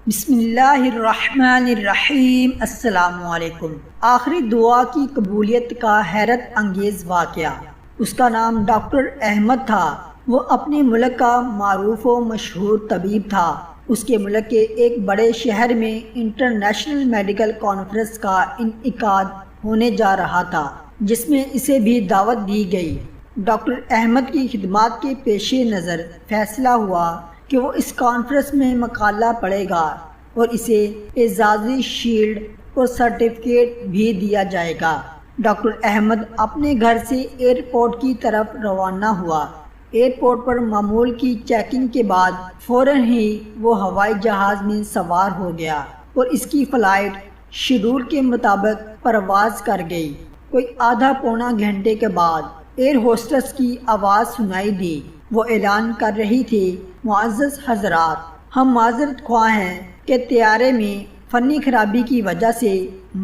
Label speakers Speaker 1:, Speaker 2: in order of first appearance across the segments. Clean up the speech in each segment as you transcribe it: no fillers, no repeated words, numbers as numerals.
Speaker 1: بسم اللہ الرحمن الرحیم۔ السلام علیکم۔ آخری دعا کی قبولیت کا حیرت انگیز واقعہ۔ اس کا نام ڈاکٹر احمد تھا۔ وہ اپنے ملک کا معروف و مشہور طبیب تھا۔ اس کے ملک کے ایک بڑے شہر میں انٹرنیشنل میڈیکل کانفرنس کا انعقاد ہونے جا رہا تھا، جس میں اسے بھی دعوت دی گئی۔ ڈاکٹر احمد کی خدمات کے پیش نظر فیصلہ ہوا کہ وہ اس کانفرنس میں مقالہ پڑھے گا اور اسے اعزازی شیلڈ اور سرٹیفکیٹ بھی دیا جائے گا۔ ڈاکٹر احمد اپنے گھر سے ایئرپورٹ کی طرف روانہ ہوا۔ ایئرپورٹ پر معمول کی چیکنگ کے بعد فوراً ہی وہ ہوائی جہاز میں سوار ہو گیا اور اس کی فلائٹ شیڈول کے مطابق پرواز کر گئی۔ کوئی آدھا پونا گھنٹے کے بعد ایئر ہوسٹس کی آواز سنائی دی۔ وہ اعلان کر رہی تھی، معزز حضرات، ہم معذرت خواہ ہیں کہ طیارے میں فنی خرابی کی وجہ سے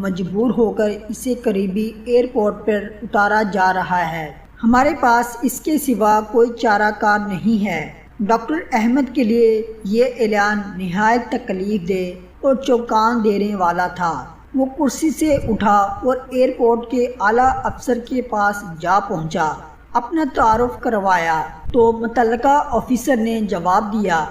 Speaker 1: مجبور ہو کر اسے قریبی ایئرپورٹ پر اتارا جا رہا ہے۔ ہمارے پاس اس کے سوا کوئی چارہ کار نہیں ہے۔ ڈاکٹر احمد کے لیے یہ اعلان نہایت تکلیف دہ اور چونکا دینے والا تھا۔ وہ کرسی سے اٹھا اور ایئرپورٹ کے اعلیٰ افسر کے پاس جا پہنچا۔ اپنا تعارف کروایا تو متعلقہ آفیسر نے جواب دیا،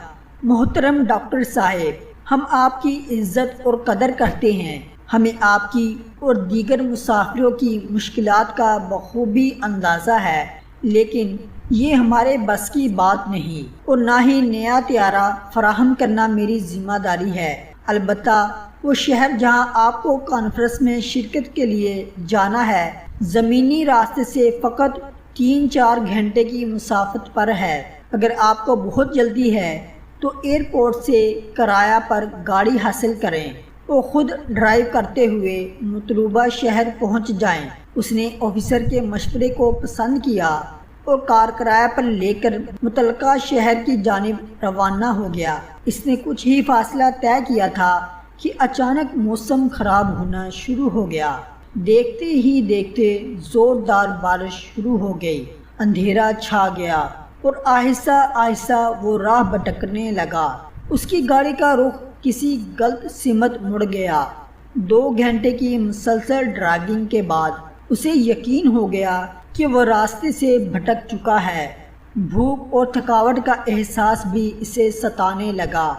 Speaker 1: محترم ڈاکٹر صاحب، ہم آپ کی عزت اور قدر کرتے ہیں۔ ہمیں آپ کی اور دیگر مسافروں کی مشکلات کا بخوبی اندازہ ہے، لیکن یہ ہمارے بس کی بات نہیں اور نہ ہی نیا طیارہ فراہم کرنا میری ذمہ داری ہے۔ البتہ وہ شہر جہاں آپ کو کانفرنس میں شرکت کے لیے جانا ہے، زمینی راستے سے فقط 3-4 گھنٹے کی مسافت پر ہے۔ اگر آپ کو بہت جلدی ہے تو ایئرپورٹ سے کرایہ پر گاڑی حاصل کریں اور خود ڈرائیو کرتے ہوئے مطلوبہ شہر پہنچ جائیں۔ اس نے آفیسر کے مشورے کو پسند کیا اور کار کرایہ پر لے کر متعلقہ شہر کی جانب روانہ ہو گیا۔ اس نے کچھ ہی فاصلہ طے کیا تھا کہ اچانک موسم خراب ہونا شروع ہو گیا۔ دیکھتے ہی دیکھتے زوردار بارش شروع ہو گئی، اندھیرا چھا گیا اور آہستہ آہستہ وہ راہ بھٹکنے لگا۔ اس کی گاڑی کا رخ کسی غلط سمت مڑ گیا۔ 2 گھنٹے کی مسلسل ڈرائیونگ کے بعد اسے یقین ہو گیا کہ وہ راستے سے بھٹک چکا ہے۔ بھوک اور تھکاوٹ کا احساس بھی اسے ستانے لگا۔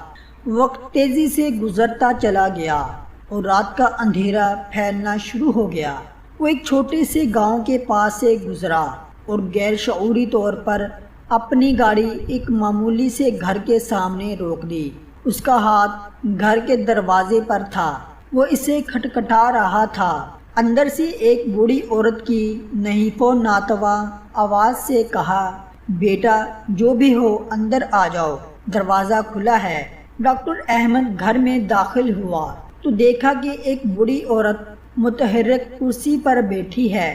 Speaker 1: وقت تیزی سے گزرتا چلا گیا اور رات کا اندھیرا پھیلنا شروع ہو گیا۔ وہ ایک چھوٹے سے گاؤں کے پاس سے گزرا اور غیر شعوری طور پر اپنی گاڑی ایک معمولی سے گھر کے سامنے روک دی۔ اس کا ہاتھ گھر کے دروازے پر تھا۔ وہ اسے کھٹکھٹا رہا تھا۔ اندر سے ایک بوڑھی عورت کی نحیف و ناتواں آواز سے کہا، بیٹا جو بھی ہو اندر آ جاؤ، دروازہ کھلا ہے۔ ڈاکٹر احمد گھر میں داخل ہوا تو دیکھا کہ ایک بوڑھی عورت متحرک کرسی پر بیٹھی ہے۔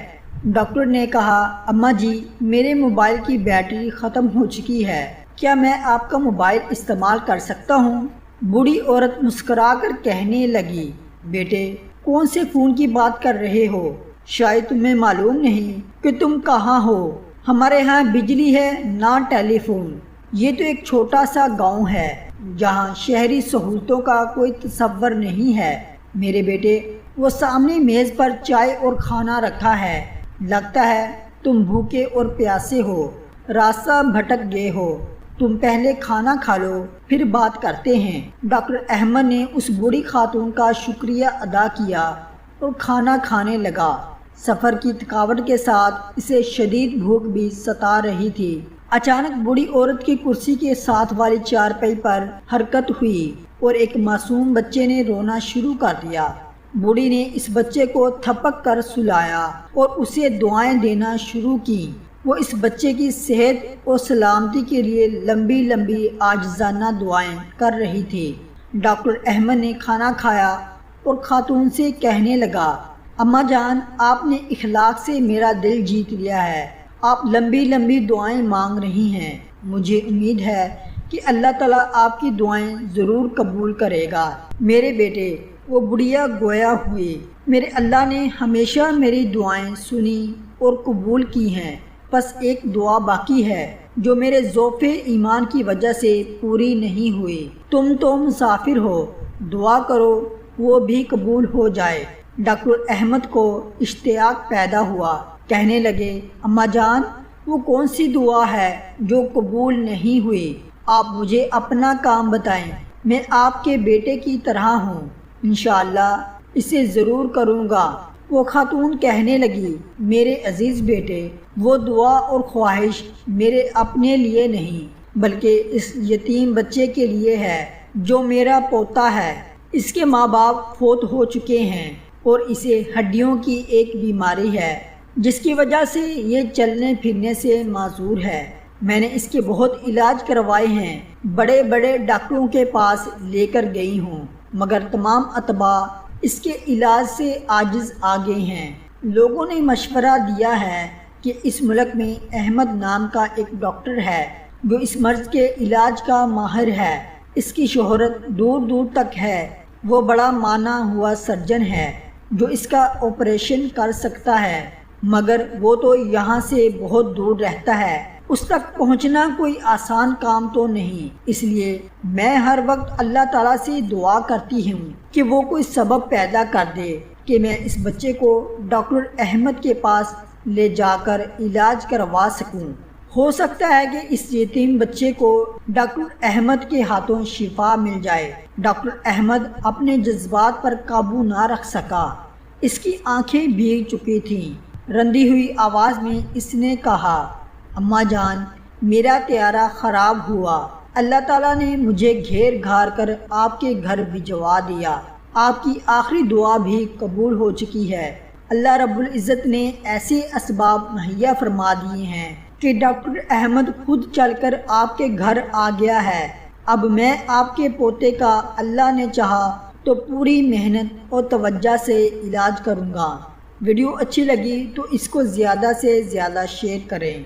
Speaker 1: ڈاکٹر نے کہا، اماں جی، میرے موبائل کی بیٹری ختم ہو چکی ہے، کیا میں آپ کا موبائل استعمال کر سکتا ہوں؟ بوڑھی عورت مسکرا کر کہنے لگی، بیٹے کون سے فون کی بات کر رہے ہو؟ شاید تمہیں معلوم نہیں کہ تم کہاں ہو۔ ہمارے ہاں بجلی ہے نہ ٹیلی فون۔ یہ تو ایک چھوٹا سا گاؤں ہے جہاں شہری سہولتوں کا کوئی تصور نہیں ہے۔ میرے بیٹے، وہ سامنے میز پر چائے اور کھانا رکھا ہے۔ لگتا ہے تم بھوکے اور پیاسے ہو، راستہ بھٹک گئے ہو۔ تم پہلے کھانا کھا لو، پھر بات کرتے ہیں۔ ڈاکٹر احمد نے اس بوڑھی خاتون کا شکریہ ادا کیا اور کھانا کھانے لگا۔ سفر کی تھکاوٹ کے ساتھ اسے شدید بھوک بھی ستا رہی تھی۔ اچانک بوڑھی عورت کی کرسی کے ساتھ والی چارپائی پر حرکت ہوئی اور ایک معصوم بچے نے رونا شروع کر دیا۔ بوڑھی نے اس بچے کو تھپک کر سلایا اور اسے دعائیں دینا شروع کی۔ وہ اس بچے کی صحت اور سلامتی کے لیے لمبی لمبی عاجزانہ دعائیں کر رہی تھی۔ ڈاکٹر احمد نے کھانا کھایا اور خاتون سے کہنے لگا، اماں جان، آپ نے اخلاق سے میرا دل جیت لیا ہے۔ آپ لمبی لمبی دعائیں مانگ رہی ہیں۔ مجھے امید ہے کہ اللہ تعالیٰ آپ کی دعائیں ضرور قبول کرے گا۔ میرے بیٹے، وہ بڑھیا گویا ہوئی، میرے اللہ نے ہمیشہ میری دعائیں سنی اور قبول کی ہیں۔ بس ایک دعا باقی ہے جو میرے ضعف ایمان کی وجہ سے پوری نہیں ہوئی۔ تم تو مسافر ہو، دعا کرو وہ بھی قبول ہو جائے۔ ڈاکٹر احمد کو اشتیاق پیدا ہوا، کہنے لگے اماں جان وہ کون سی دعا ہے جو قبول نہیں ہوئی؟ آپ مجھے اپنا کام بتائیں، میں آپ کے بیٹے کی طرح ہوں، انشاءاللہ اسے ضرور کروں گا۔ وہ خاتون کہنے لگی میرے عزیز بیٹے، وہ دعا اور خواہش میرے اپنے لیے نہیں بلکہ اس یتیم بچے کے لیے ہے جو میرا پوتا ہے۔ اس کے ماں باپ فوت ہو چکے ہیں اور اسے ہڈیوں کی ایک بیماری ہے جس کی وجہ سے یہ چلنے پھرنے سے معذور ہے۔ میں نے اس کے بہت علاج کروائے ہیں، بڑے بڑے ڈاکٹروں کے پاس لے کر گئی ہوں، مگر تمام اطباء اس کے علاج سے عاجز آ گئے ہیں۔ لوگوں نے مشورہ دیا ہے کہ اس ملک میں احمد نام کا ایک ڈاکٹر ہے جو اس مرض کے علاج کا ماہر ہے، اس کی شہرت دور دور تک ہے، وہ بڑا مانا ہوا سرجن ہے جو اس کا آپریشن کر سکتا ہے، مگر وہ تو یہاں سے بہت دور رہتا ہے، اس تک پہنچنا کوئی آسان کام تو نہیں۔ اس لیے میں ہر وقت اللہ تعالیٰ سے دعا کرتی ہوں کہ وہ کوئی سبب پیدا کر دے کہ میں اس بچے کو ڈاکٹر احمد کے پاس لے جا کر علاج کروا سکوں۔ ہو سکتا ہے کہ اس یتیم بچے کو ڈاکٹر احمد کے ہاتھوں شفا مل جائے۔ ڈاکٹر احمد اپنے جذبات پر قابو نہ رکھ سکا، اس کی آنکھیں بھیگ چکی تھیں۔ رندی ہوئی آواز میں اس نے کہا اماں جان میرا طیارہ خراب ہوا، اللہ تعالیٰ نے مجھے گھیر گھار کر آپ کے گھر بھجوا دیا، آپ کی آخری دعا بھی قبول ہو چکی ہے۔ اللہ رب العزت نے ایسے اسباب مہیا فرما دیے ہیں کہ ڈاکٹر احمد خود چل کر آپ کے گھر آ گیا ہے۔ اب میں آپ کے پوتے کا اللہ نے چاہا تو پوری محنت اور توجہ سے علاج کروں گا۔ ویڈیو اچھی لگی تو اس کو زیادہ سے زیادہ شیئر کریں۔